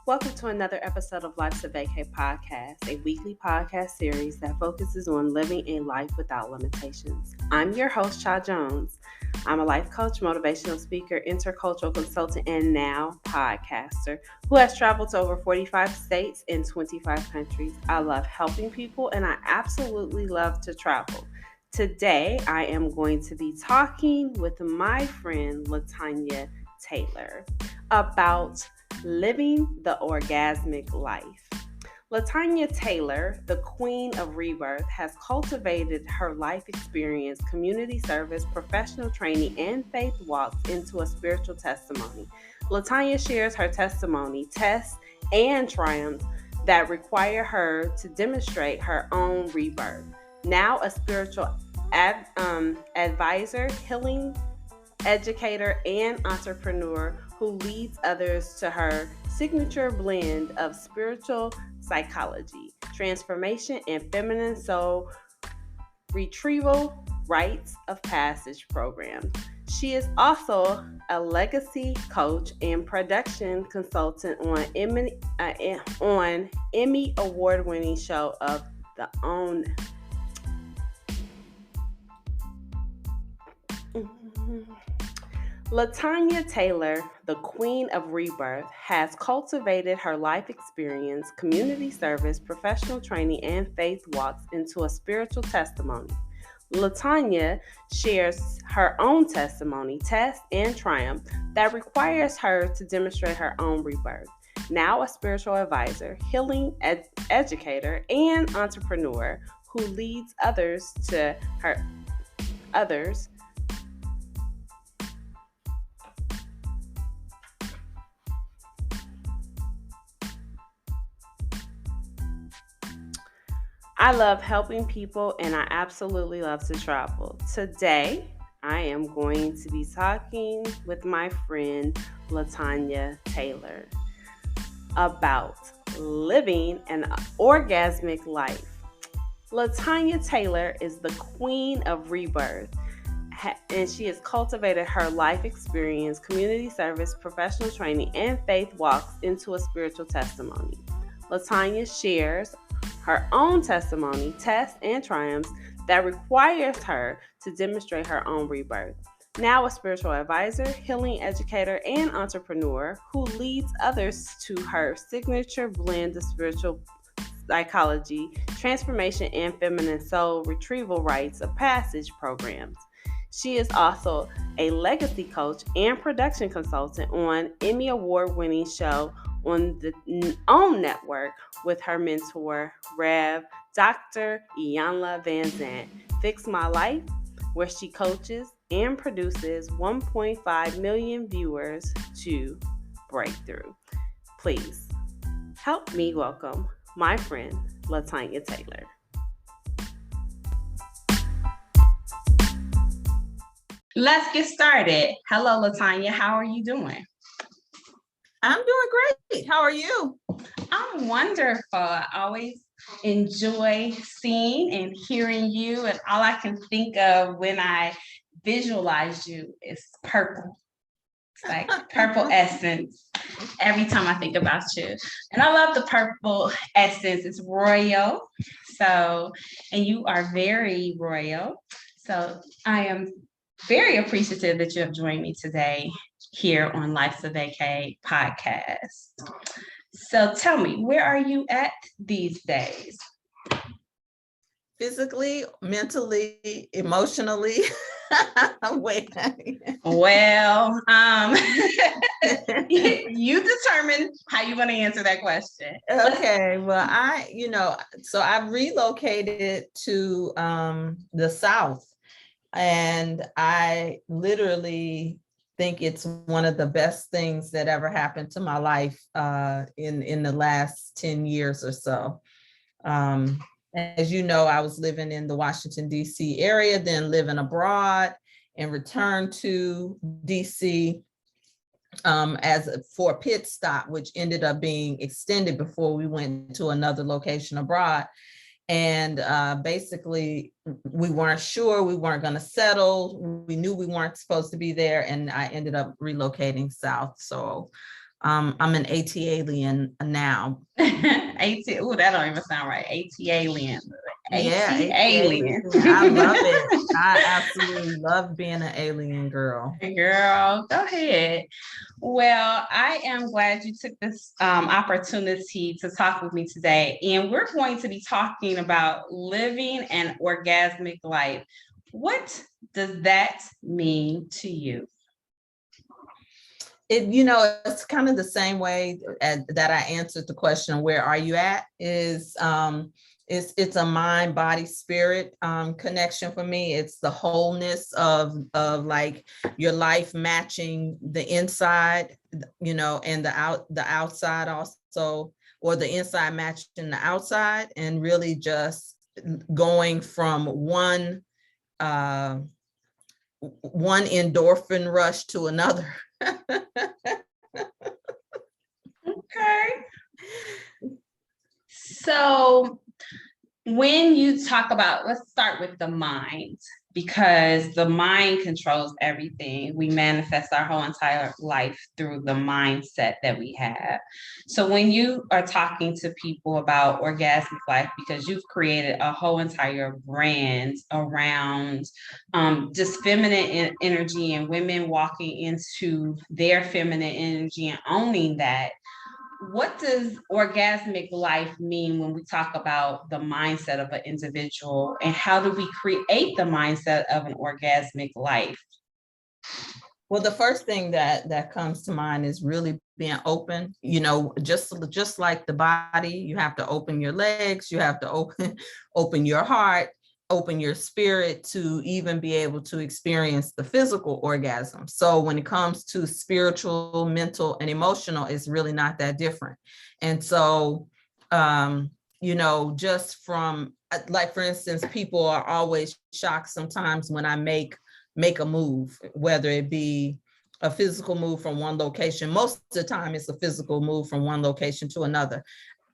Welcome to another episode of Life's a Vacay podcast, a weekly podcast series that focuses on living a life without limitations. I'm your host, Cha Jones. I'm a life coach, motivational speaker, intercultural consultant, and now podcaster who has traveled to over 45 states and 25 countries. I love helping people and I absolutely love to travel. Today, I am going to be talking with my friend, Tonia Taylor, about living the orgasmic life. Tonia Taylor, the queen of rebirth, has cultivated her life experience, community service, professional training, and faith walks into a spiritual testimony. Tonia shares her testimony, tests, and triumphs that require her to demonstrate her own rebirth. Now a spiritual advisor, healing educator, and entrepreneur who leads others to her signature blend of spiritual psychology, transformation, and feminine soul retrieval rites of passage programs. She is also a legacy coach and production consultant on Emmy award-winning show of the own. Tonia Taylor, the queen of rebirth, has cultivated her life experience, community service, professional training, and faith walks into a spiritual testimony. Tonia shares her own testimony, test, and triumph that requires her to demonstrate her own rebirth. Now a spiritual advisor, healing educator, and entrepreneur who leads others to her others. I love helping people and I absolutely love to travel. Today, I am going to be talking with my friend Tonia Taylor about living an orgasmic life. Tonia Taylor is the queen of rebirth, and she has cultivated her life experience, community service, professional training, and faith walks into a spiritual testimony. Tonia shares her own testimony, tests, and triumphs that requires her to demonstrate her own rebirth. Now a spiritual advisor, healing educator, and entrepreneur who leads others to her signature blend of spiritual psychology, transformation, and feminine soul retrieval rites of passage programs. She is also a legacy coach and production consultant on Emmy award-winning show on the OWN network with her mentor, Rev. Dr. Iyanla Vanzant, Fix My Life, where she coaches and produces 1.5 million viewers to breakthrough. Please help me welcome my friend, Tonia Taylor. Let's get started. Hello, Tonia. How are you doing? I'm doing great. How are you? I'm wonderful. I always enjoy seeing and hearing you, and all I can think of when I visualize you is purple. It's like purple essence every time I think about you. And I love the purple essence. It's royal. So, and you are very royal. So I am very appreciative that you have joined me today here on Life's a Vacay podcast. So tell me, where are you at these days? Physically, mentally, emotionally. Well, you determine how you want to answer that question. Okay, well, so I've relocated to the South, and I literally think it's one of the best things that ever happened to my life in the last 10 years or so. As you know, I was living in the Washington, D.C. area, then living abroad and returned to D.C. For a pit stop, which ended up being extended before we went to another location abroad. And basically, we weren't sure, we weren't going to settle. We knew we weren't supposed to be there. And I ended up relocating south. So I'm an AT alien now. AT, oh, that don't even sound right. AT alien. Yeah, AT AT alien. alien. I love it. I absolutely love being an alien girl. Girl, go ahead. Well, I am glad you took this opportunity to talk with me today. And we're going to be talking about living an orgasmic life. What does that mean to you? It's kind of the same way that I answered the question, where are you at? It's a mind, body, spirit connection for me. It's the wholeness of like your life matching the inside, and the outside also, or the inside matching the outside, and really just going from one endorphin rush to another. Okay. So when you talk about, let's start with the mind, because the mind controls everything. We manifest our whole entire life through the mindset that we have. So when you are talking to people about orgasmic life, because you've created a whole entire brand around just feminine energy and women walking into their feminine energy and owning that, what does orgasmic life mean when we talk about the mindset of an individual, and how do we create the mindset of an orgasmic life? Well, the first thing that comes to mind is really being open. Just like the body, you have to open your legs, you have to open your heart, open your spirit to even be able to experience the physical orgasm. So when it comes to spiritual, mental, and emotional, it's really not that different. And so, just from, like, for instance, people are always shocked sometimes when I make a move, whether it be a physical move from one location. Most of the time it's a physical move from one location to another.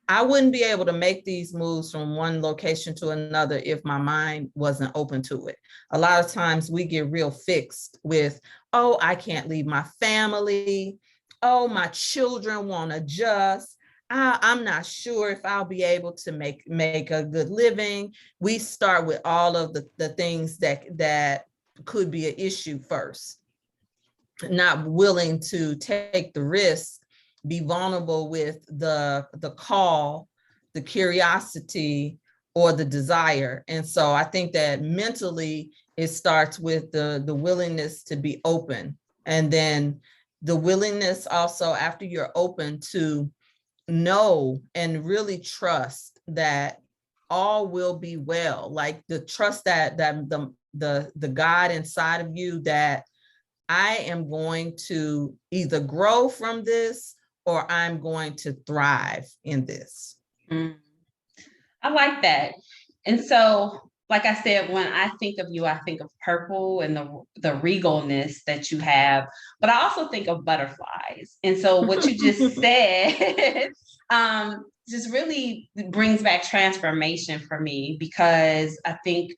I wouldn't be able to make these moves from one location to another if my mind wasn't open to it. A lot of times we get real fixed with, oh, I can't leave my family. Oh, my children won't adjust. I'm not sure if I'll be able to make a good living. We start with all of the things that could be an issue first, not willing to take the risk, be vulnerable with the call, the curiosity, or the desire. And so I think that mentally it starts with the willingness to be open, and then the willingness also, after you're open, to know and really trust that all will be well. Like the trust that the God inside of you, that I am going to either grow from this or I'm going to thrive in this. Mm, I like that. And so, like I said, when I think of you, I think of purple and the regalness that you have, but I also think of butterflies. And so what you just said just really brings back transformation for me, because I think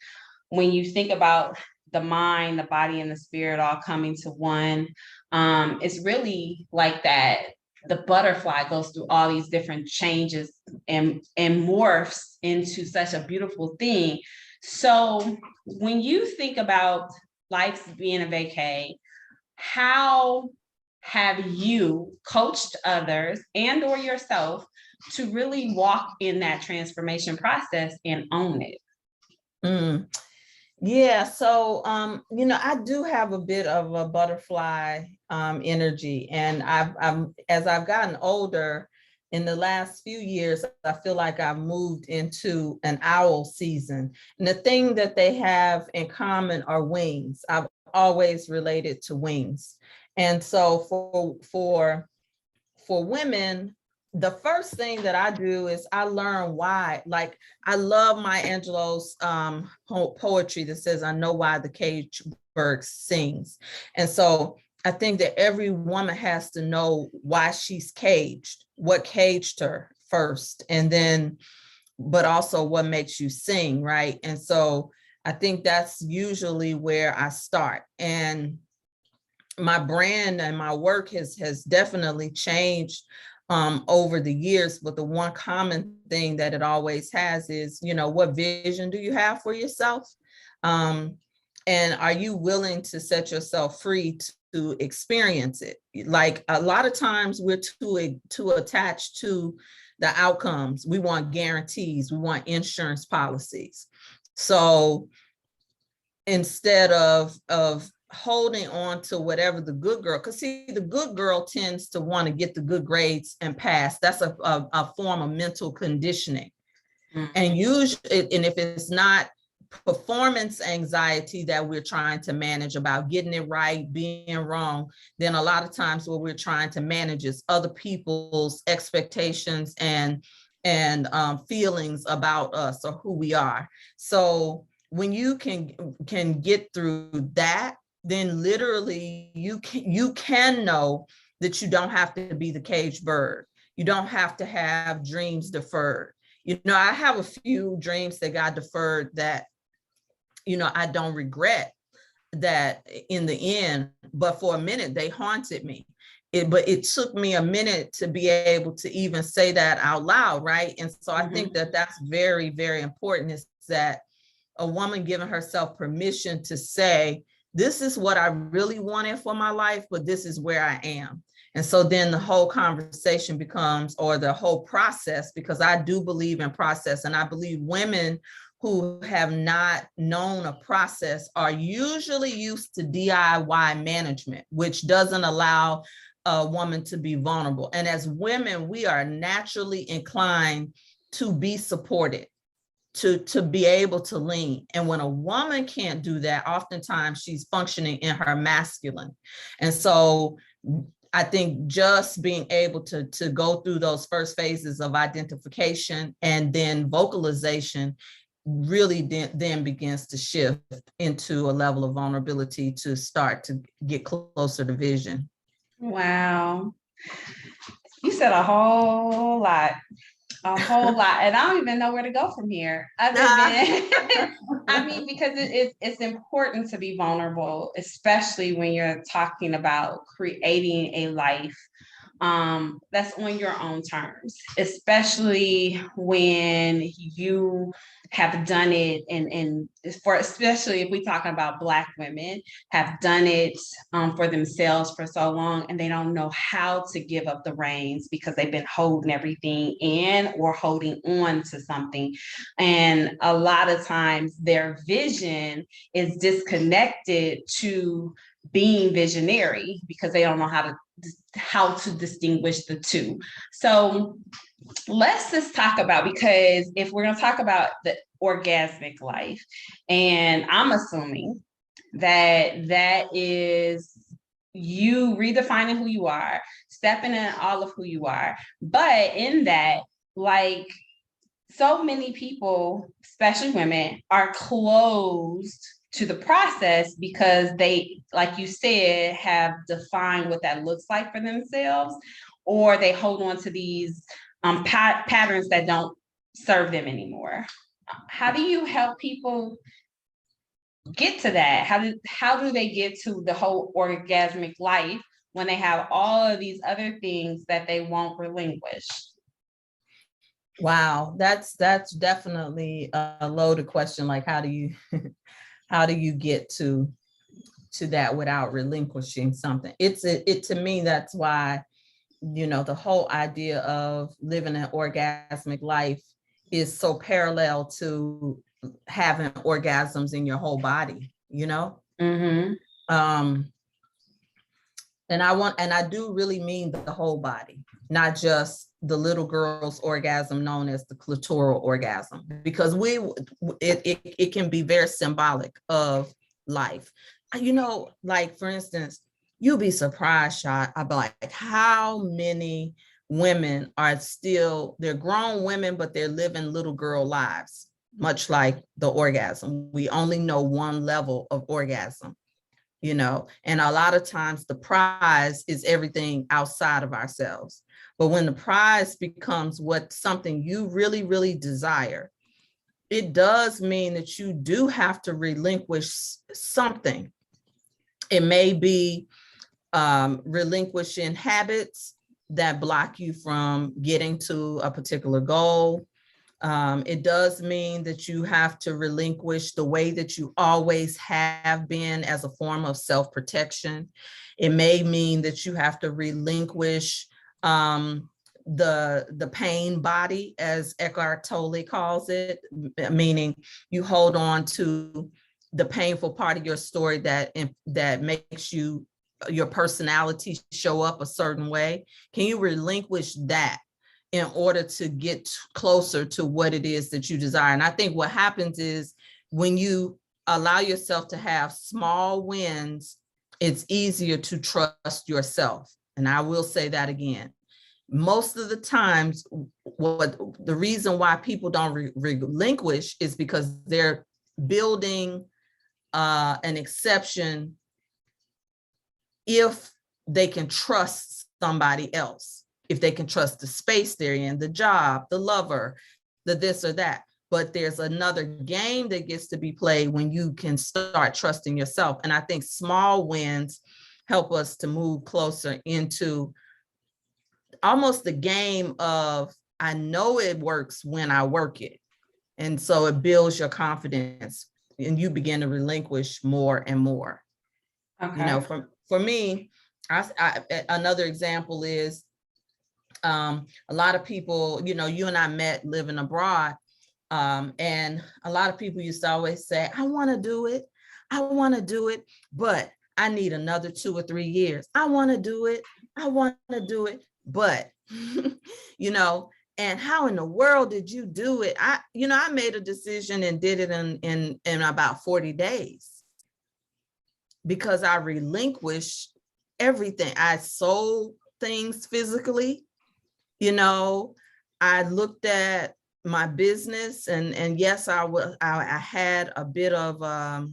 when you think about the mind, the body, and the spirit all coming to one, it's really like that. The butterfly goes through all these different changes and morphs into such a beautiful thing. So when you think about life being a vacay, how have you coached others and or yourself to really walk in that transformation process and own it? Mm. Yeah, so I do have a bit of a butterfly energy, and as I've gotten older in the last few years, I feel like I've moved into an owl season. And the thing that they have in common are wings. I've always related to wings, and so for women, the first thing that I do is I learn why. Like, I love Maya Angelou's poetry that says, I know why the cage bird sings. And so I think that every woman has to know why she's caged, what caged her first, and then, but also what makes you sing, right? And so I think that's usually where I start. And my brand and my work has definitely changed over the years, but the one common thing that it always has is, what vision do you have for yourself? And are you willing to set yourself free to experience it? Like a lot of times we're too attached to the outcomes. We want guarantees, we want insurance policies. So instead of holding on to whatever the good girl, because see, the good girl tends to want to get the good grades and pass. That's a form of mental conditioning. Mm-hmm. And usually, and if it's not performance anxiety that we're trying to manage about getting it right, being wrong, then a lot of times what we're trying to manage is other people's expectations and feelings about us or who we are. So when you can get through that, then literally you can know that you don't have to be the caged bird. You don't have to have dreams deferred. I have a few dreams that got deferred that, I don't regret that in the end, but for a minute they haunted me. But it took me a minute to be able to even say that out loud, right? And so I think that that's very, very important, is that a woman giving herself permission to say, this is what I really wanted for my life, but this is where I am. And so then the whole conversation becomes, or the whole process, because I do believe in process, and I believe women who have not known a process are usually used to DIY management, which doesn't allow a woman to be vulnerable. And as women, we are naturally inclined to be supported, to be able to lean. And when a woman can't do that, oftentimes she's functioning in her masculine. And so I think just being able to go through those first phases of identification and then vocalization really then begins to shift into a level of vulnerability to start to get closer to vision. Wow. You said a whole lot. And I don't even know where to go from here, other than because it's important to be vulnerable, especially when you're talking about creating a life that's on your own terms, especially when you have done it, and especially if we're talking about Black women have done it for themselves for so long, and they don't know how to give up the reins because they've been holding everything in or holding on to something. And a lot of times their vision is disconnected to being visionary because they don't know how to distinguish the two. So let's just talk about, because if we're going to talk about the orgasmic life, and I'm assuming that is you redefining who you are, stepping in all of who you are. But in that, like, so many people, especially women, are closed to the process because they, like you said, have defined what that looks like for themselves, or they hold on to these patterns that don't serve them anymore. How do you help people get to that? How do they get to the whole orgasmic life when they have all of these other things that they won't relinquish? Wow, that's definitely a loaded question. Like, how do you get to that without relinquishing something? To me, that's why, the whole idea of living an orgasmic life is so parallel to having orgasms in your whole body, Mm-hmm. And I do really mean the whole body, not just the little girl's orgasm known as the clitoral orgasm, because it can be very symbolic of life. Like, for instance, you'll be surprised, Shot, about how many women are still, they're grown women, but they're living little girl lives, much like the orgasm. We only know one level of orgasm. And a lot of times the prize is everything outside of ourselves. But when the prize becomes something you really, really desire, it does mean that you do have to relinquish something. It may be relinquishing habits that block you from getting to a particular goal. It does mean that you have to relinquish the way that you always have been as a form of self-protection. It may mean that you have to relinquish the pain body, as Eckhart Tolle calls it, meaning you hold on to the painful part of your story that makes your personality show up a certain way. Can you relinquish that in order to get closer to what it is that you desire? And I think what happens is when you allow yourself to have small wins, it's easier to trust yourself. And I will say that again. Most of the times, the reason why people don't relinquish is because they're building an exception if they can trust somebody else, if they can trust the space they're in, the job, the lover, the this or that. But there's another game that gets to be played when you can start trusting yourself. And I think small wins help us to move closer into almost the game of, I know it works when I work it. And so it builds your confidence and you begin to relinquish more and more. Okay. You know, for me, another example is a lot of people, you know, you and I met living abroad. And a lot of people used to always say, I want to do it. I want to do it, but I need another 2 or 3 years. I want to do it. I want to do it, but, you know, and how in the world did you do it? I made a decision and did it in about 40 days because I relinquished everything. I sold things physically, you know, I looked at my business and yes, I had a bit of a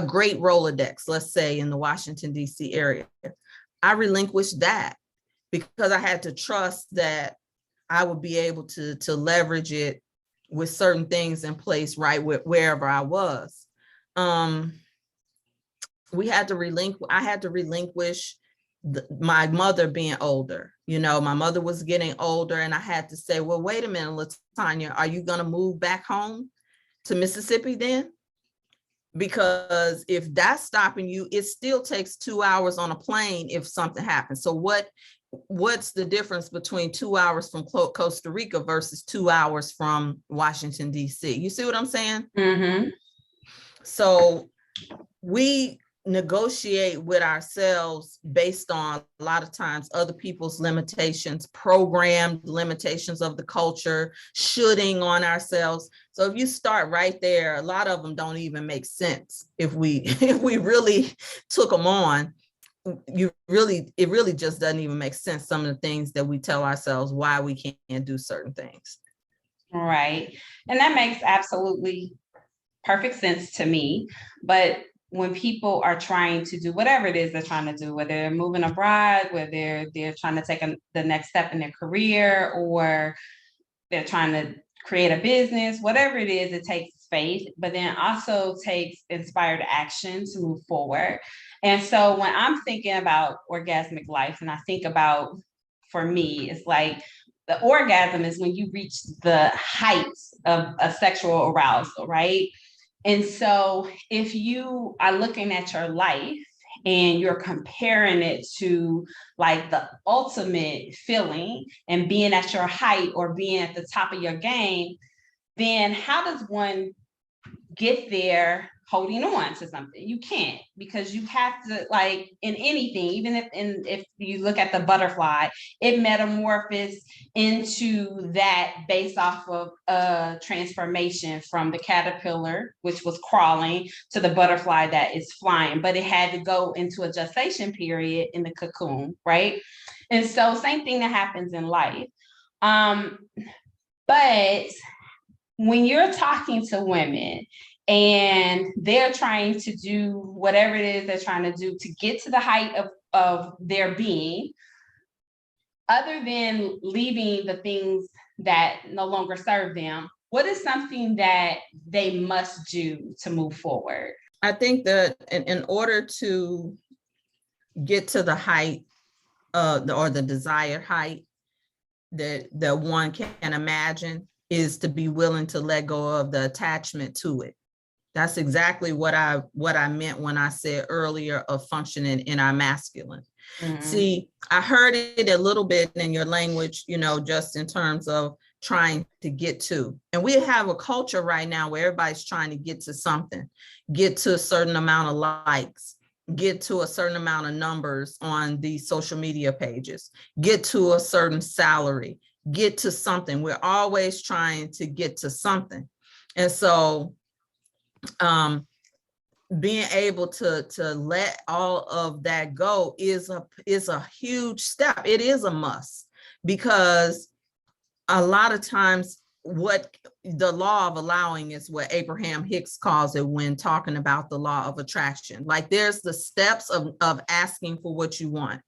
great Rolodex, let's say in the Washington, D.C. area. I relinquished that because I had to trust that I would be able to leverage it with certain things in place right wherever I was. I had to relinquish my mother being older. You know, my mother was getting older and I had to say, well, wait a minute, LaTonya, are you going to move back home to Mississippi then? Because if that's stopping you, it still takes 2 hours on a plane if something happens. So what's the difference between 2 hours from Costa Rica versus 2 hours from Washington, D.C.? You see what I'm saying? Mm-hmm. So we negotiate with ourselves based on a lot of times other people's limitations, programmed limitations of the culture, shoulding on ourselves. So if you start right there, a lot of them don't even make sense. If we really took them on, it really just doesn't even make sense. Some of the things that we tell ourselves why we can't do certain things. Right. And that makes absolutely perfect sense to me. But when people are trying to do whatever it is they're trying to do, whether they're moving abroad, whether they're trying to take the next step in their career, or they're trying to create a business, whatever it is, it takes faith, but then also takes inspired action to move forward. And so when I'm thinking about orgasmic life, and I think about, for me, it's like the orgasm is when you reach the heights of a sexual arousal, right? And so if you are looking at your life and you're comparing it to like the ultimate feeling and being at your height or being at the top of your game, then how does one get there holding on to something? You can't, because you have to, like in anything, even if you look at the butterfly, it metamorphoses into that based off of a transformation from the caterpillar, which was crawling, to the butterfly that is flying, but it had to go into a gestation period in the cocoon, right? And so same thing that happens in life. But when you're talking to women and they're trying to do whatever it is they're trying to do to get to the height of their being, other than leaving the things that no longer serve them, what is something that they must do to move forward? I think that in order to get to the height or the desired height that one can imagine is to be willing to let go of the attachment to it. That's exactly what I meant when I said earlier of functioning in our masculine. Mm-hmm. See, I heard it a little bit in your language, just in terms of trying to get to. And we have a culture right now where everybody's trying to get to something, get to a certain amount of likes, get to a certain amount of numbers on these social media pages, get to a certain salary, get to something. We're always trying to get to something. And so being able to let all of that go is a huge step. It is a must, because a lot of times what the law of allowing is what Abraham Hicks calls it when talking about the law of attraction. Like, there's the steps of asking for what you want.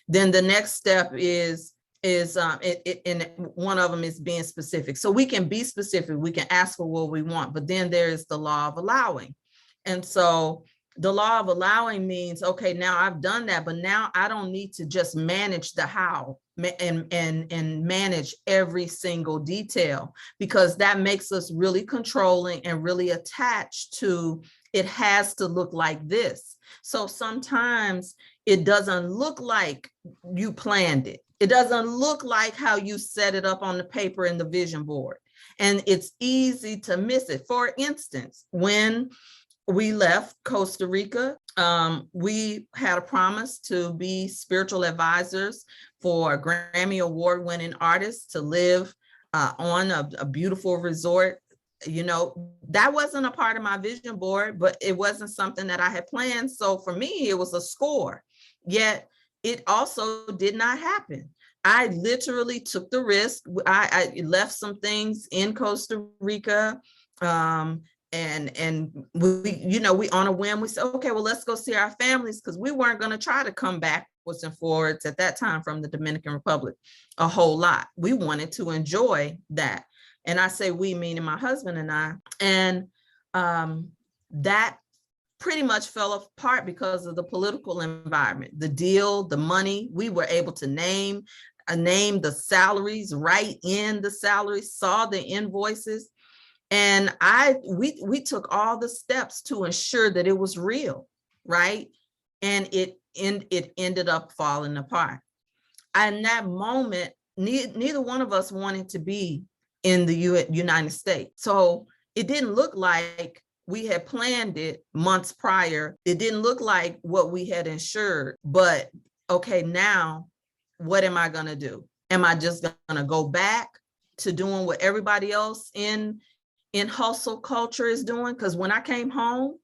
Then the next step is and one of them is being specific. So we can be specific, we can ask for what we want, but then there is the law of allowing. And so the law of allowing means, okay, now I've done that, but now I don't need to just manage the how and manage every single detail, because that makes us really controlling and really attached to it has to look like this. So sometimes it doesn't look like you planned it. It doesn't look like how you set it up on the paper in the vision board. And it's easy to miss it. For instance, when we left Costa Rica, we had a promise to be spiritual advisors for a Grammy Award-winning artist to live on a beautiful resort. That wasn't a part of my vision board, but it wasn't something that I had planned. So for me, it was a score. Yet it also did not happen. I literally took the risk. I left some things in Costa Rica. And we on a whim, we said, okay, well, let's go see our families, because we weren't going to try to come backwards and forwards at that time from the Dominican Republic a whole lot. We wanted to enjoy that. And I say we, meaning my husband and I. And that pretty much fell apart because of the political environment, the deal, the money. We were able to name the salaries, write in the salaries, saw the invoices. And we took all the steps to ensure that it was real, right? And it ended up falling apart. And that moment, neither one of us wanted to be in the United States. So it didn't look like we had planned it months prior. It didn't look like what we had ensured. But okay, now what am I going to do? Am I just going to go back to doing what everybody else in hustle culture is doing? Because when I came home,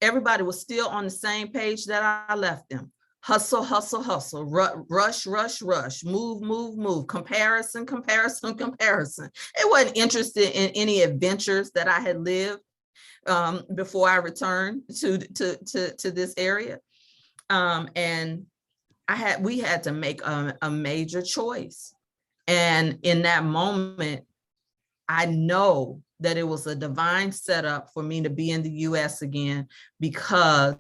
everybody was still on the same page that I left them. Hustle, hustle, hustle, rush, rush, rush, move, move, move, comparison, comparison, comparison. It wasn't interested in any adventures that I had lived before I returned to this area. And we had to make a major choice. And in that moment, I know that it was a divine setup for me to be in the US again, because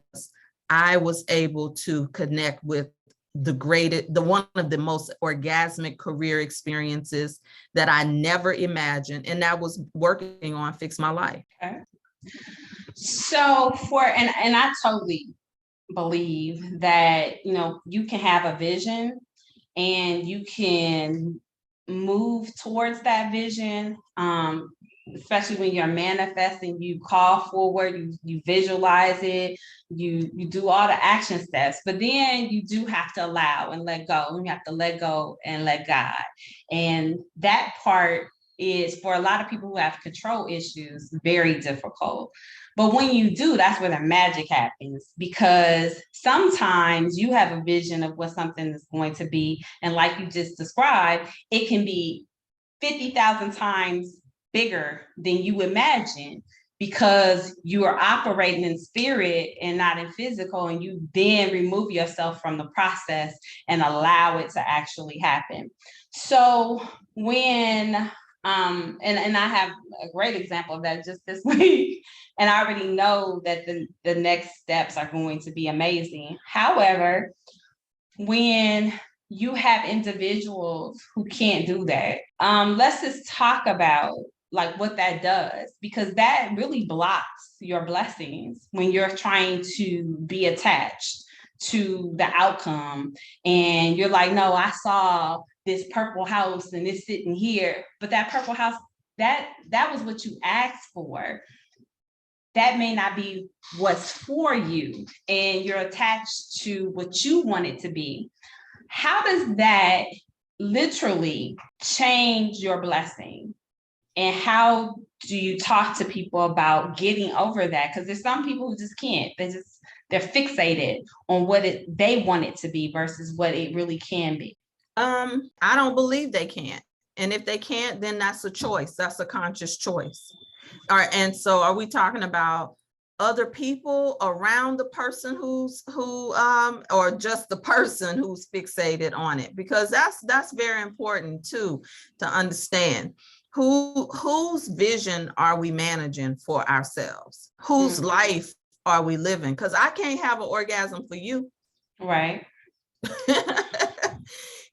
I was able to connect with one of the most orgasmic career experiences that I never imagined. And that was working on Fix My Life. Okay. So and I totally believe that, you can have a vision and you can move towards that vision, especially when you're manifesting. You call forward, you visualize it, you do all the action steps, but then you do have to allow and let go. And you have to let go and let God. And that part is, for a lot of people who have control issues, very difficult. But when you do, that's where the magic happens, because sometimes you have a vision of what something is going to be. And like you just described, it can be 50,000 times bigger than you imagine, because you are operating in spirit and not in physical. And you then remove yourself from the process and allow it to actually happen. So when And I have a great example of that just this week. And I already know that the next steps are going to be amazing. However, when you have individuals who can't do that, let's just talk about like what that does, because that really blocks your blessings when you're trying to be attached to the outcome. And you're like, no, I saw this purple house and it's sitting here, but that purple house, that was what you asked for. That may not be what's for you, and you're attached to what you want it to be. How does that literally change your blessing? And how do you talk to people about getting over that? Because there's some people who just can't. They're fixated on what they want it to be versus what it really can be. I don't believe they can't. And if they can't, then that's a choice. That's a conscious choice. All right. And so are we talking about other people around the person who or just the person who's fixated on it? Because that's very important too, to understand whose vision are we managing for ourselves? Whose life are we living? Because I can't have an orgasm for you. Right.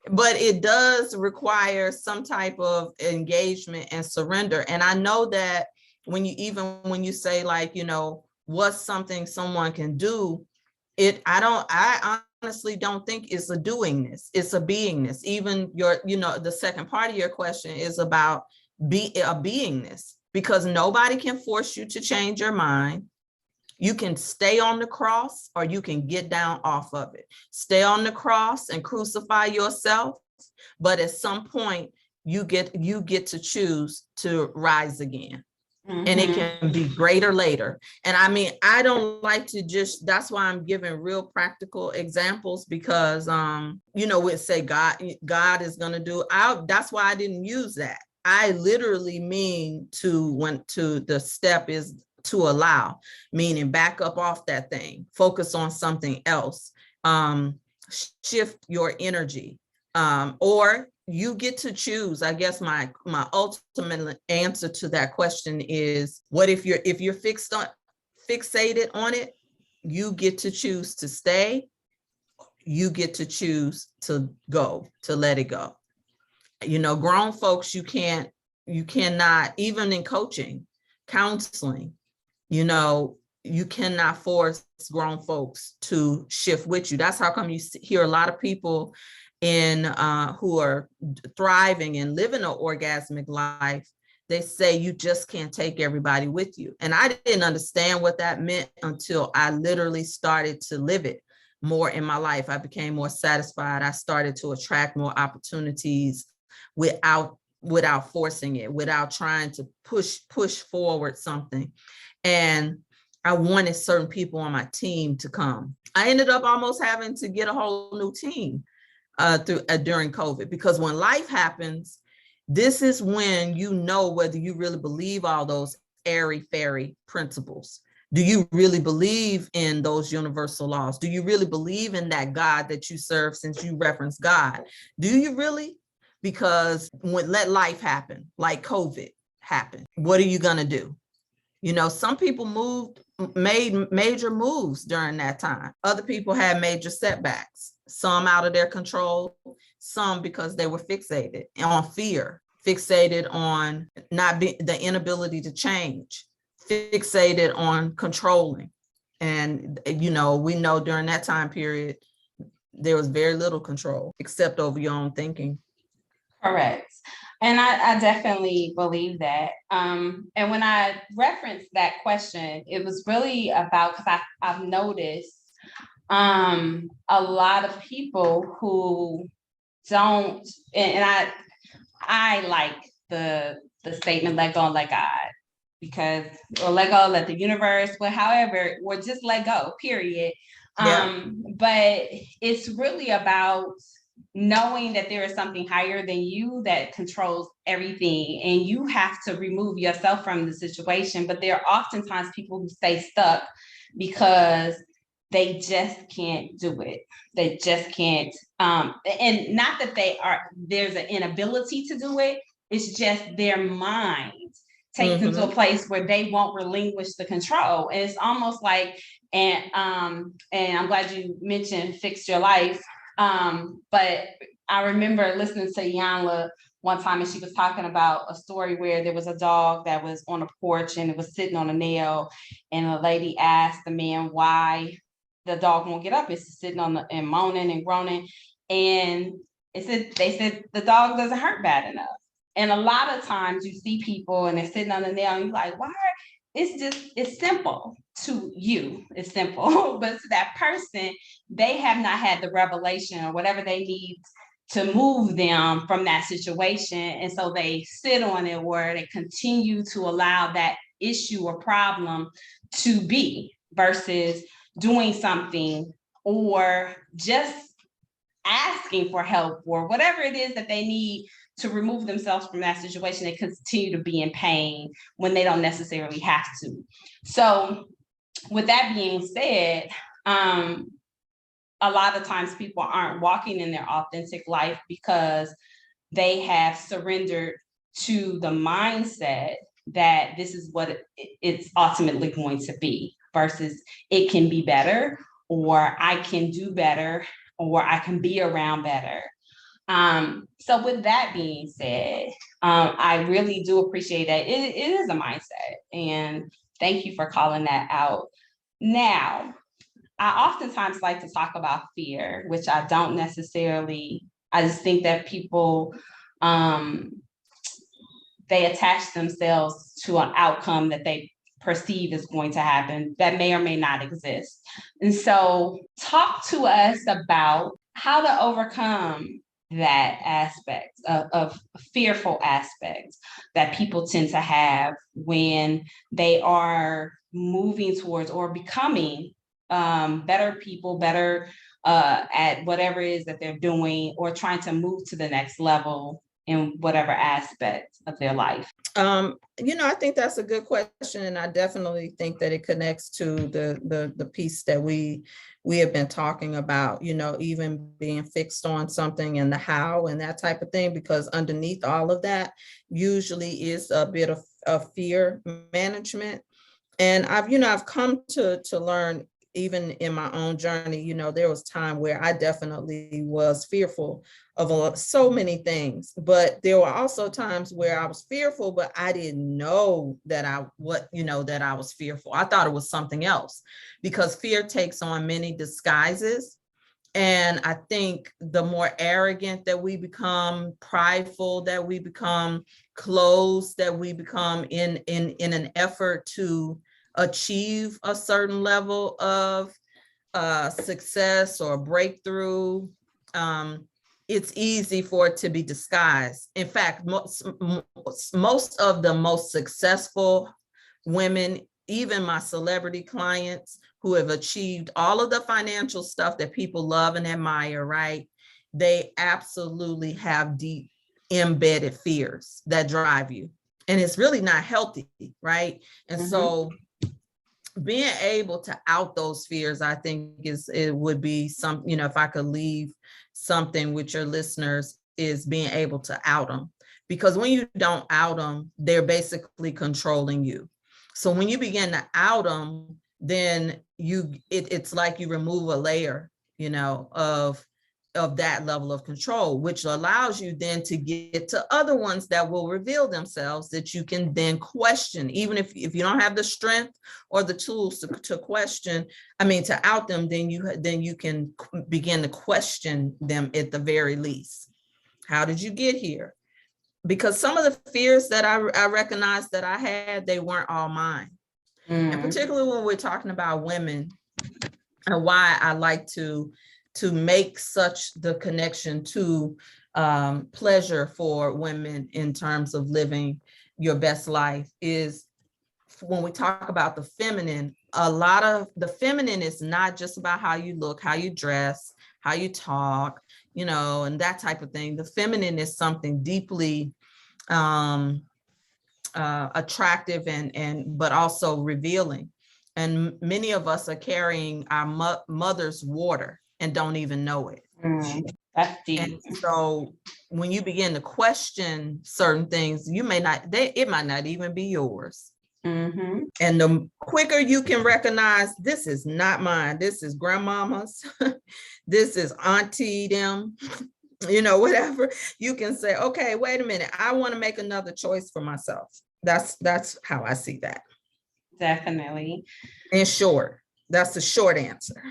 But it does require some type of engagement and surrender. And I know that when you say, like, you know, what's something someone can do, I honestly don't think it's a doingness, it's a beingness. Even the second part of your question is about a beingness, because nobody can force you to change your mind. You can stay on the cross or you can get down off of it. Stay on the cross and crucify yourself, but at some point you get to choose to rise again. Mm-hmm. And it can be greater later. And I mean, I don't like to that's why I'm giving real practical examples, because we say God is going to do. That's why I didn't use that. I literally mean the step is to allow, meaning back up off that thing, focus on something else, shift your energy, or you get to choose. I guess my ultimate answer to that question is, what if you're fixated on it, you get to choose to stay, you get to choose to go, to let it go. Grown folks, you cannot, even in counseling, you cannot force grown folks to shift with you. That's how come you hear a lot of people who are thriving and living an orgasmic life. They say you just can't take everybody with you. And I didn't understand what that meant until I literally started to live it more in my life. I became more satisfied. I started to attract more opportunities without forcing it, without trying to push forward something. And I wanted certain people on my team to come. I ended up almost having to get a whole new team during COVID, because when life happens, this is when you know whether you really believe all those airy-fairy principles. Do you really believe in those universal laws? Do you really believe in that God that you serve, since you reference God? Do you really? Because let life happen, like COVID happened, what are you going to do? Some people made major moves during that time. Other people had major setbacks, some out of their control, some because they were fixated on fear, fixated on the inability to change, fixated on controlling. And, we know during that time period, there was very little control except over your own thinking. Correct. And I definitely believe that. And when I referenced that question, it was really about, because I've noticed a lot of people who don't, and I like the statement, let go and let God, because, or let go, let the universe, but however, or just let go, period. Yeah. But it's really about knowing that there is something higher than you that controls everything, and you have to remove yourself from the situation. But there are oftentimes people who stay stuck because they just can't do it. They just can't. And not that there's an inability to do it. It's just their mind takes them to a place where they won't relinquish the control. And it's almost like, and I'm glad you mentioned Fix Your Life. But I remember listening to Yanla one time, and she was talking about a story where there was a dog that was on a porch and it was sitting on a nail, and a lady asked the man why the dog won't get up. It's sitting on the and moaning and groaning, and they said the dog doesn't hurt bad enough. And a lot of times you see people and they're sitting on the nail, and you're like, why? It's simple to you. It's simple, but to that person, they have not had the revelation or whatever they need to move them from that situation. And so they sit on it, where they continue to allow that issue or problem to be, versus doing something or just asking for help or whatever it is that they need to remove themselves from that situation. They continue to be in pain when they don't necessarily have to. So with that being said, a lot of times people aren't walking in their authentic life because they have surrendered to the mindset that this is what it's ultimately going to be, versus it can be better, or I can do better, or I can be around better. So with that being said, I really do appreciate that. It is a mindset, and thank you for calling that out. Now, I oftentimes like to talk about fear, which I don't necessarily, I just think that people, they attach themselves to an outcome that they perceive is going to happen that may or may not exist. And so talk to us about how to overcome that aspect of fearful aspects that people tend to have when they are moving towards or becoming better people, better at whatever it is that they're doing, or trying to move to the next level in whatever aspect of their life. I think that's a good question, and I definitely think that it connects to the piece that we have been talking about, even being fixed on something and the how and that type of thing, because underneath all of that usually is a bit of fear management. And I've come to learn, even in my own journey, there was time where I definitely was fearful of so many things, but there were also times where I was fearful, but I didn't know that I was fearful. I thought it was something else, because fear takes on many disguises. And I think the more arrogant that we become, prideful that we become, closed that we become in an effort to achieve a certain level of success or breakthrough, it's easy for it to be disguised. In fact, most of the most successful women, even my celebrity clients who have achieved all of the financial stuff that people love and admire, right? They absolutely have deep embedded fears that drive you. And it's really not healthy, right? And so being able to out those fears, I think it would be some, if I could leave something with your listeners, is being able to out them. Because when you don't out them, they're basically controlling you. So when you begin to out them, then it's like you remove a layer, of that level of control, which allows you then to get to other ones that will reveal themselves, that you can then question, even if you don't have the strength or the tools to question, to out them, then you can begin to question them at the very least. How did you get here? Because some of the fears that I recognized that I had, they weren't all mine. And particularly when we're talking about women, and why I like to make such the connection to pleasure for women in terms of living your best life, is when we talk about the feminine, a lot of the feminine is not just about how you look, how you dress, how you talk, and that type of thing. The feminine is something deeply attractive and but also revealing. And many of us are carrying our mother's water and don't even know it. That's And deep. so when you begin to question certain things, it might not even be yours. Mm-hmm. And the quicker you can recognize, this is not mine, this is grandmama's, this is auntie them, whatever, you can say, okay, wait a minute, I want to make another choice for myself. That's how I see that. Definitely. In short, that's the short answer.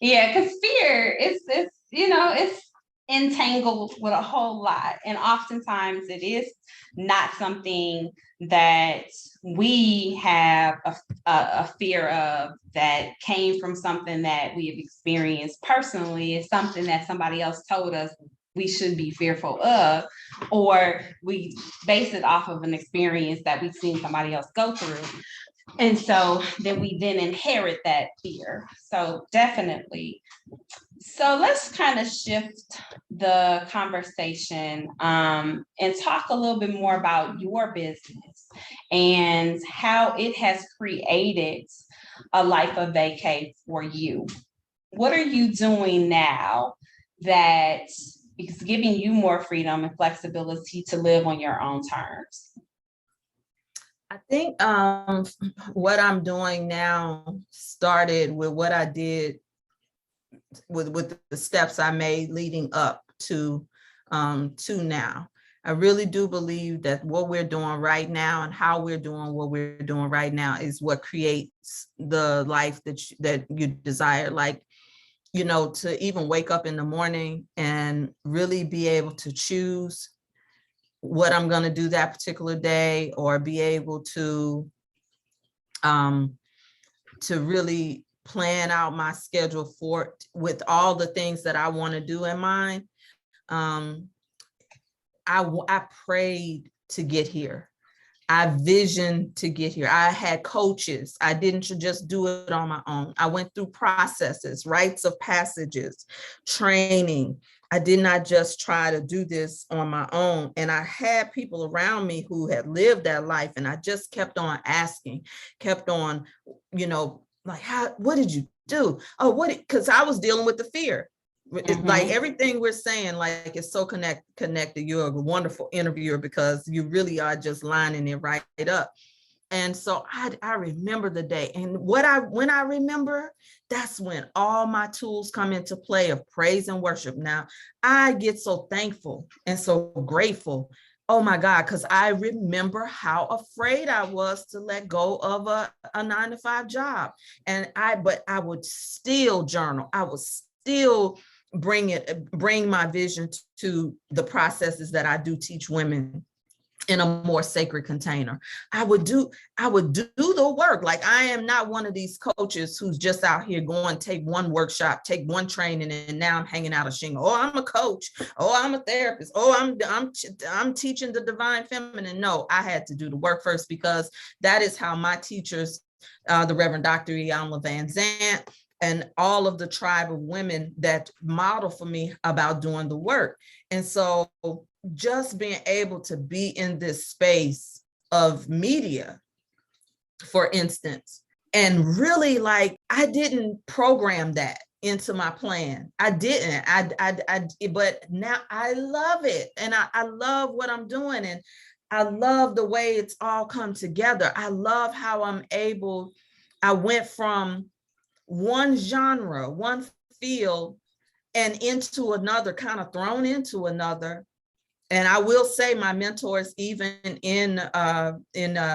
Yeah, because fear it's entangled with a whole lot. And oftentimes it is not something that we have a fear of that came from something that we have experienced personally. It's something that somebody else told us we should be fearful of, or we base it off of an experience that we've seen somebody else go through. And so then we then inherit that fear. So definitely. So let's kind of shift the conversation and talk a little bit more about your business and how it has created a life of vacay for you. What are you doing now that is giving you more freedom and flexibility to live on your own terms? I think what I'm doing now started with what I did with the steps I made leading up to now. I really do believe that what we're doing right now and how we're doing what we're doing right now is what creates the life that you desire. Like, to even wake up in the morning and really be able to choose what I'm going to do that particular day, or be able to really plan out my schedule for with all the things that I want to do in mind. I prayed to get here. I visioned to get here. I had coaches. I didn't just do it on my own. I went through processes, rites of passages, training. I did not just try to do this on my own. And I had people around me who had lived that life. And I just kept on asking, kept on, like, what did you do? Oh, because I was dealing with the fear. Like everything we're saying, like, it's so connected. You're a wonderful interviewer because you really are just lining it right up. And so I remember the day, and when I remember, that's when all my tools come into play of praise and worship. Now I get so thankful and so grateful. Oh my God, because I remember how afraid I was to let go of a 9-to-5 job. But I would still journal. I would still bring my vision to the processes that I do teach women in a more sacred container. I would do the work. Like, I am not one of these coaches who's just out here going, take one workshop, take one training, and now I'm hanging out a shingle. Oh, I'm a coach. Oh, I'm a therapist. Oh, I'm teaching the divine feminine. No, I had to do the work first, because that is how my teachers, the Reverend Dr. Iyanla Van Zant, and all of the tribe of women that model for me about doing the work. And so just being able to be in this space of media, for instance, and really, like, I didn't program that into my plan. I didn't. But now I love it. And I love what I'm doing. And I love the way it's all come together. I love how I went from one genre, one field, and into another, kind of thrown into another. And I will say my mentors, even in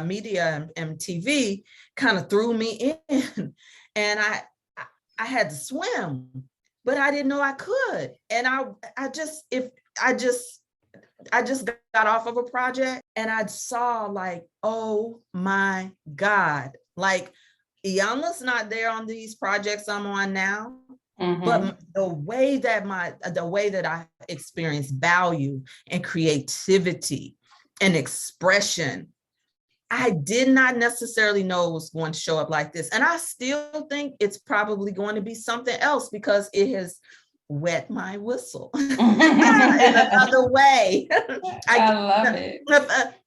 media and TV, kind of threw me in, and I had to swim, but I didn't know I could. And I just got off of a project, and I saw, like, oh my God, like, Iyanla's not there on these projects I'm on now. But the way that I experience value and creativity and expression, I did not necessarily know it was going to show up like this. And I still think it's probably going to be something else, because it has wet my whistle in another way. I love it.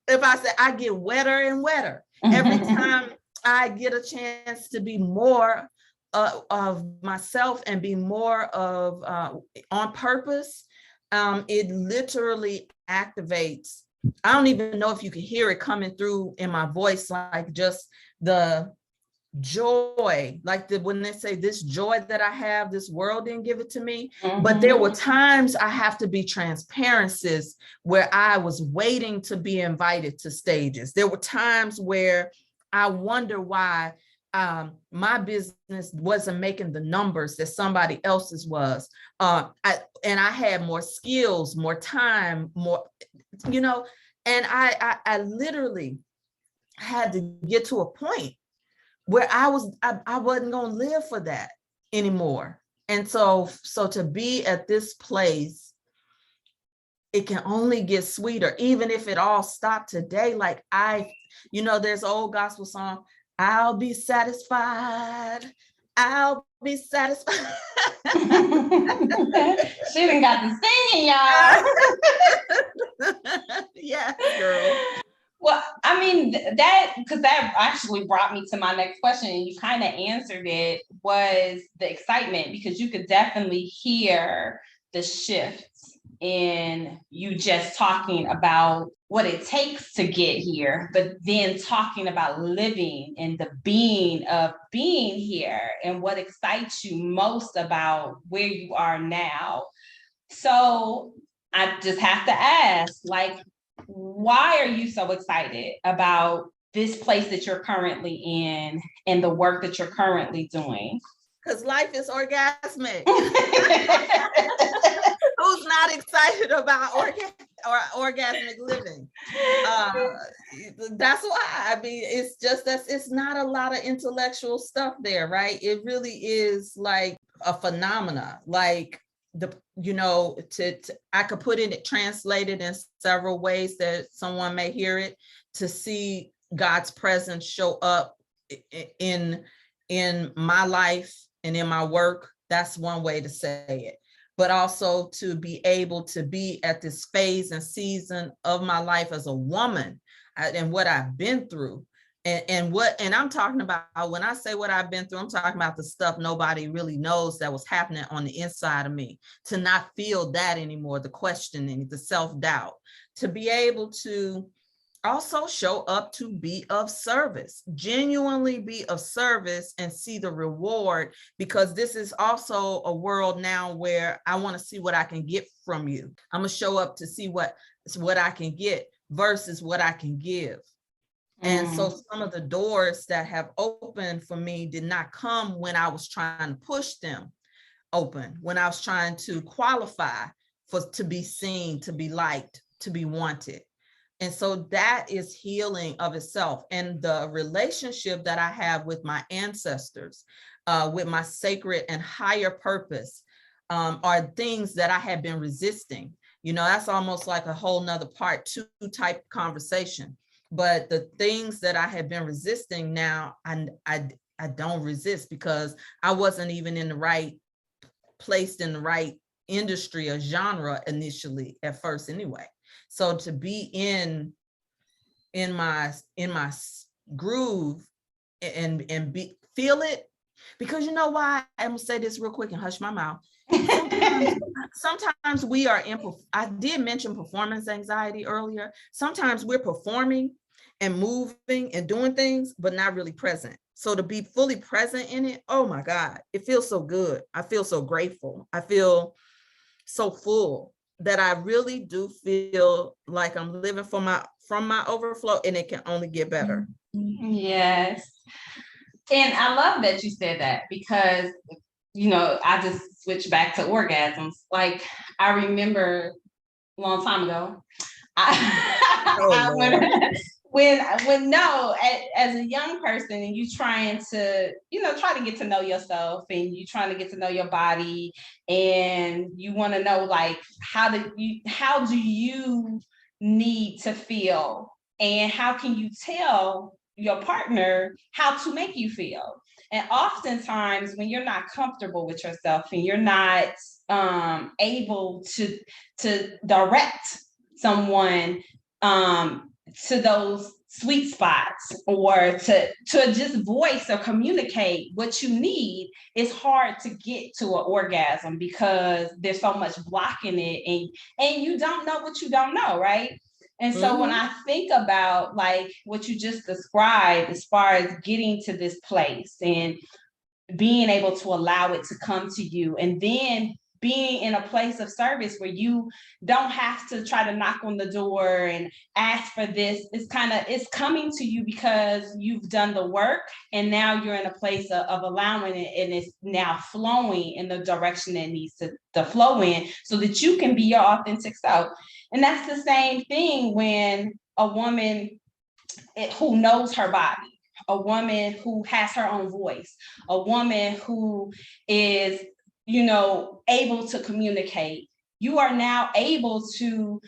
If I say, I get wetter and wetter every time I get a chance to be more of myself and be more of on purpose, it literally activates. I don't even know if you can hear it coming through in my voice, like just the joy, like when they say this joy that I have, this world didn't give it to me. But there were times I have to be transparent, sis, where I was waiting to be invited to stages. There were times where I wonder why my business wasn't making the numbers that somebody else's was. And I had more skills, more time, more, and I literally had to get to a point where I wasn't going to live for that anymore. And so to be at this place, it can only get sweeter, even if it all stopped today. Like there's an old gospel song, I'll be satisfied. I'll be satisfied. She done got the singing, y'all. Yes, girl. Well, I mean, because that actually brought me to my next question, and you kind of answered it, was the excitement, because you could definitely hear the shifts in you just talking about what it takes to get here, but then talking about living and the being of being here and what excites you most about where you are now. So I just have to ask, like, why are you so excited about this place that you're currently in and the work that you're currently doing? Because life is orgasmic. Who's not excited about orgasmic living? That's why. I mean, it's just it's not a lot of intellectual stuff there, right? It really is like a phenomena. Like I could put it translated in several ways that someone may hear it, to see God's presence show up in my life and in my work. That's one way to say it. But also to be able to be at this phase and season of my life as a woman, and what I've been through. And I'm talking about, when I say what I've been through, I'm talking about the stuff nobody really knows that was happening on the inside of me. To not feel that anymore, the questioning, the self-doubt, to be able to also show up to be of service, genuinely be of service, and see the reward, because this is also a world now where I want to see what I can get from you. I'm gonna show up to see what I can get versus what I can give. And so some of the doors that have opened for me did not come when I was trying to push them open, when I was trying to qualify to be seen, to be liked, to be wanted. And so that is healing of itself. And the relationship that I have with my ancestors, with my sacred and higher purpose, are things that I have been resisting. That's almost like a whole nother part 2 type conversation. But the things that I have been resisting now, I don't resist, because I wasn't even in the right place, in the right industry or genre initially, at first anyway. So to be in my groove and feel it, because you know why? I'm gonna say this real quick and hush my mouth. Sometimes we are I did mention performance anxiety earlier. Sometimes we're performing and moving and doing things, but not really present. So to be fully present in it, oh my God, it feels so good. I feel so grateful. I feel so full that I really do feel like I'm living from my overflow, and it can only get better. Yes. And I love that you said that, because, I just switched back to orgasms. Like, I remember a long time ago, as a young person, and you trying to, try to get to know yourself, and you trying to get to know your body, and you want to know, like, how do you need to feel, and how can you tell your partner how to make you feel? And oftentimes when you're not comfortable with yourself, and you're not able to direct someone to sweet spots, or to just voice or communicate what you need, it's hard to get to an orgasm because there's so much blocking it, and you don't know what you don't know, right? And so when I think about like what you just described as far as getting to this place and being able to allow it to come to you, and then being in a place of service where you don't have to try to knock on the door and ask for this, it's coming to you because you've done the work, and now you're in a place of allowing it, and it's now flowing in the direction it needs to flow in, so that you can be your authentic self. And that's the same thing when a woman who knows her body, a woman who has her own voice, a woman who is, able to communicate. You are now able to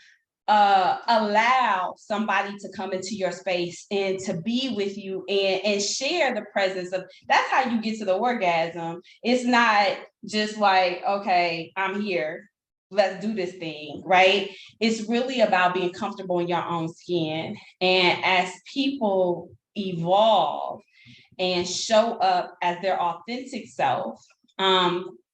allow somebody to come into your space and to be with you and share the presence of. That's how you get to the orgasm. It's not just like, okay, I'm here, let's do this thing, right? It's really about being comfortable in your own skin. And as people evolve and show up as their authentic self,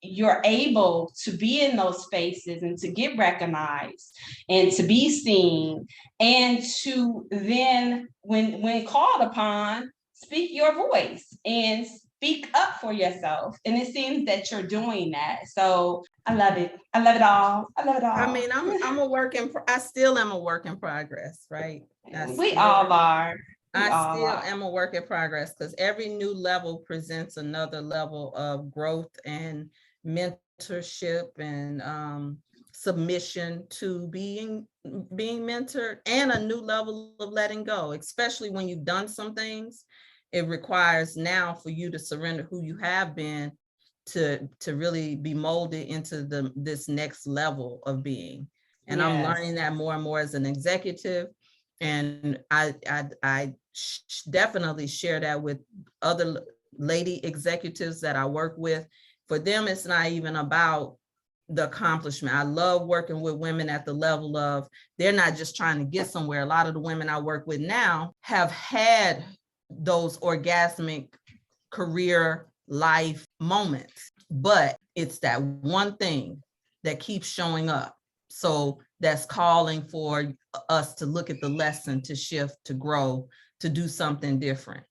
you're able to be in those spaces and to get recognized and to be seen, and to then, when called upon, speak your voice and speak up for yourself. And it seems that you're doing that. So I love it. I love it all. I love it all. I mean, I still am a work in progress, right? We all are. I still am a work in progress, because every new level presents another level of growth and mentorship and submission to being mentored, and a new level of letting go, especially when you've done some things. It requires now for you to surrender who you have been to really be molded into this next level of being. And I'm learning that more and more as an executive. And I definitely share that with other lady executives that I work with. For them, it's not even about the accomplishment. I love working with women at the level of, they're not just trying to get somewhere. A lot of the women I work with now have had those orgasmic career life moments, but it's that one thing that keeps showing up. So that's calling for us to look at the lesson, to shift, to grow, to do something different.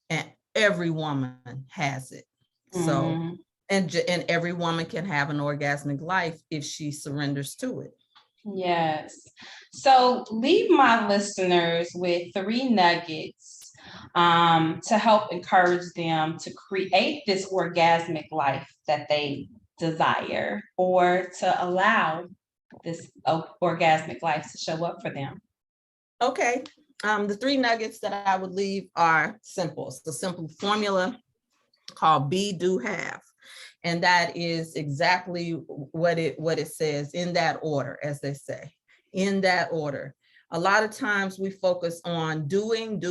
And every woman has it. So, and every woman can have an orgasmic life if she surrenders to it. Yes. So leave my listeners with 3 nuggets to help encourage them to create this orgasmic life that they desire, or to allow this orgasmic life to show up for them. Okay. The 3 nuggets that I would leave are simple. It's a simple formula called be, do, have. And that is exactly what it says, in that order, as they say, in that order. A lot of times we focus on doing.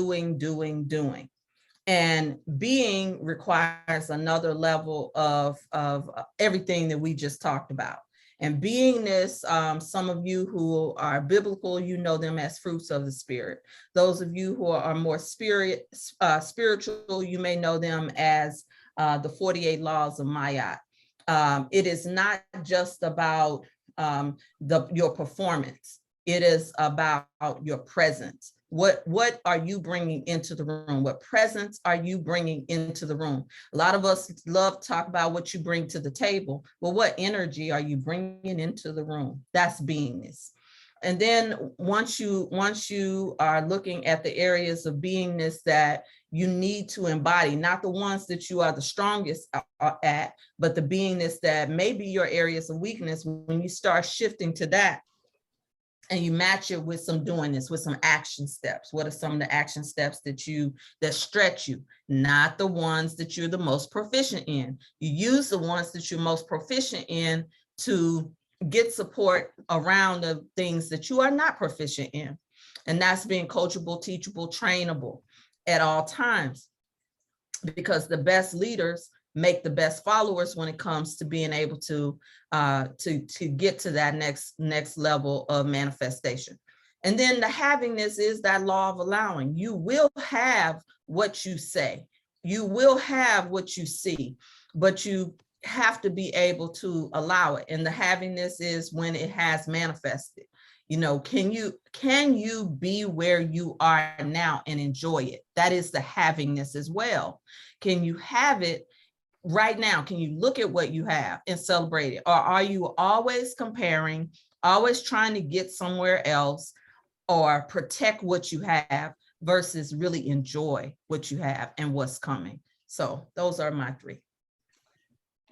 And being requires another level of everything that we just talked about. And beingness, some of you who are biblical, you know them as fruits of the spirit. Those of you who are more spiritual, you may know them as the 48 laws of Ma'at. It is not just about your performance. It is about your presence. What are you bringing into the room? What presence are you bringing into the room? A lot of us love to talk about what you bring to the table. Well, what energy are you bringing into the room? That's beingness. And then once you are looking at the areas of beingness that you need to embody, not the ones that you are the strongest at, but the beingness that may be your areas of weakness, when you start shifting to that, and you match it with some doing this, with some action steps. What are some of the action steps that stretch you? Not the ones that you're the most proficient in. You use the ones that you're most proficient in to get support around the things that you are not proficient in. And that's being coachable, teachable, trainable at all times. Because the best leaders make the best followers when it comes to being able to get to that next level of manifestation. And then the havingness is that law of allowing. You will have what you say. You will have what you see, but you have to be able to allow it. And the havingness is when it has manifested. You know, can you be where you are now and enjoy it? That is the havingness as well. Can you have it right now? Can you look at what you have and celebrate it? Or are you always comparing, always trying to get somewhere else or protect what you have versus really enjoy what you have and what's coming? So those are my three.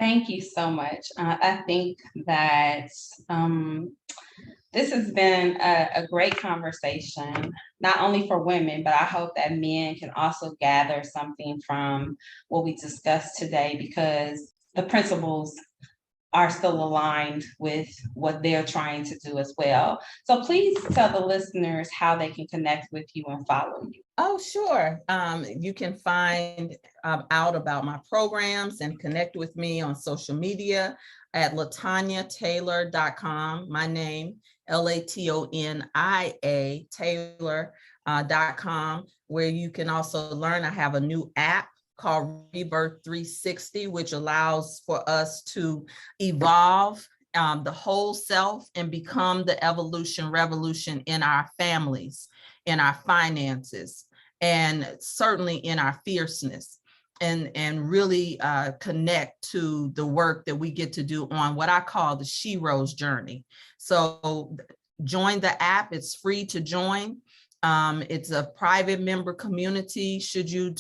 Thank you so much. I think that this has been a great conversation, not only for women, but I hope that men can also gather something from what we discussed today, because the principles are still aligned with what they're trying to do as well. So please tell the listeners how they can connect with you and follow you. Oh, sure. You can find out about my programs and connect with me on social media at latoniataylor.com. My name, LATONIA Taylor.com, where you can also learn. I have a new app called Rebirth 360, which allows for us to evolve the whole self and become the evolution revolution in our families, in our finances, and certainly in our fierceness, and really connect to the work that we get to do on what I call the She Rose journey. So join the app. It's free to join. It's a private member community should you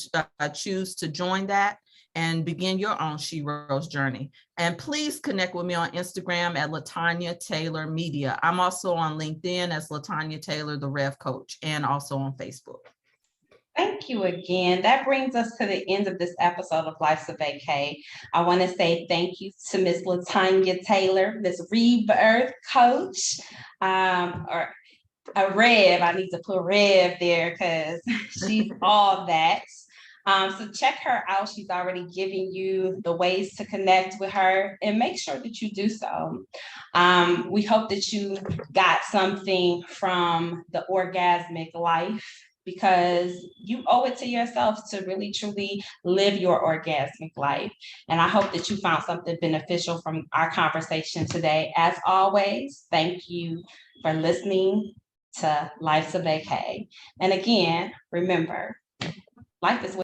choose to join that and begin your own She Rose journey. And please connect with me on Instagram at Tonia Taylor Media. I'm also on LinkedIn as Tonia Taylor, the Rev Coach, and also on Facebook. Thank you again. That brings us to the end of this episode of Life's a Vacay. I want to say thank you to Miss Tonia Taylor, Miss Rebirth Coach, or a Rev. I need to put Rev there because she's all that. So check her out. She's already giving you the ways to connect with her, and make sure that you do so. We hope that you got something from the Orgasmic Life, because you owe it to yourself to really truly live your orgasmic life. And I hope that you found something beneficial from our conversation today. As always, thank you for listening to Life's a Vacay. And again, remember, life is